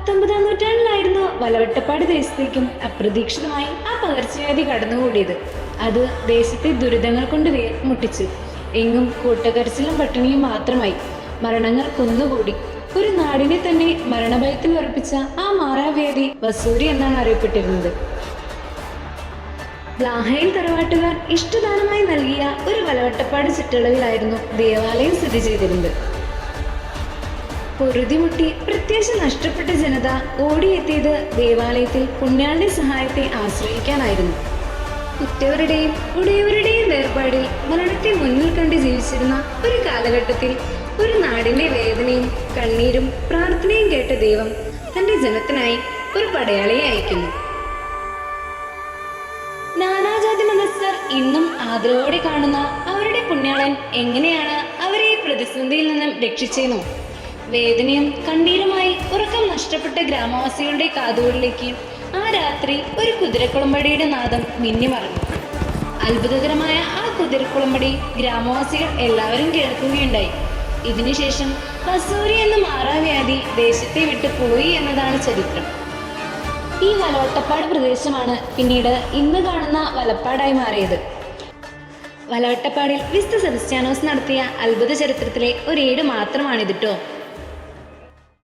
19-ാം നൂറ്റാണ്ടിലായിരുന്നു വലവട്ടപ്പാട് ദേശത്തേക്കും അപ്രതീക്ഷിതമായി ആ പകർച്ചവ്യാധി കടന്നുകൂടിയത്. അത് ദേശത്തെ ദുരിതങ്ങൾ കൊണ്ട് മുട്ടിച്ചു. എങ്ങും കൂട്ടക്കരച്ചിലും പട്ടിണിയും മാത്രമായി. മരണങ്ങൾ കുന്നുകൂടി. ഒരു നാടിനെ തന്നെ മരണഭയത്തിൽ ഉറപ്പിച്ച ആ മാറാവ്യാധി വസൂരി എന്നാണ് അറിയപ്പെട്ടിരുന്നത്. ബ്ലാഹയിൽ തറവാട്ടുകാർ ഇഷ്ടദാനമായി നൽകിയ ഒരു വലവട്ടപ്പാട് ചുറ്റളവിലായിരുന്നു ദേവാലയം സ്ഥിതി ചെയ്തിരുന്നത്. പൊറുതിമുട്ടി പ്രത്യാശ നഷ്ടപ്പെട്ട ജനത ഓടിയെത്തിയത് ദേവാലയത്തിൽ പുണ്യാളുടെ സഹായത്തെ ആശ്രയിക്കാനായിരുന്നു. ഉറ്റവരുടെയും ഉടയവരുടെയും വേർപാടിൽ മരണത്തെ മുന്നിൽ കണ്ട് ജീവിച്ചിരുന്ന ഒരു കാലഘട്ടത്തിൽ ഒരു നാടിന്റെ വേദനയും കണ്ണീരും പ്രാർത്ഥനയും കേട്ട ദൈവം തന്റെ ജനത്തിനായി ഒരു പടയാളിയെ അയക്കുന്നു. നാനാജാതി മതസ്ഥർ ഇന്നും ആദരവോടെ കാണുന്ന അവരുടെ പുണ്യാളൻ എങ്ങനെയാണ് അവരെ ഈ പ്രതിസന്ധിയിൽ നിന്നും രക്ഷിച്ചെന്നോ? വേദനയും കണ്ണീരുമായി ഉറക്കം നഷ്ടപ്പെട്ട ഗ്രാമവാസികളുടെ കാതുകളിലേക്ക് ആ രാത്രി ഒരു കുതിരക്കുളമ്പടിയുടെ നാദം മിന്നിമറഞ്ഞു. അത്ഭുതകരമായ ആ കുതിരക്കുളമ്പടി ഗ്രാമവാസികൾ എല്ലാവരും കേൾക്കുകയുണ്ടായി. ഇതിനുശേഷം വസൂരി എന്ന മാറാവ്യാധി ദേശത്തെ വിട്ടു പോയി എന്നതാണ് ചരിത്രം. ഈ വലവട്ടപ്പാട് പ്രദേശമാണ് പിന്നീട് ഇന്ന് കാണുന്ന വലപ്പാടായി മാറിയത്. വലവട്ടപ്പാടിൽ വിശുദ്ധ സെബസ്ത്യാനോസ് നടത്തിയ അത്ഭുത ചരിത്രത്തിലെ ഒരേട് മാത്രമാണിത് ട്ടോ.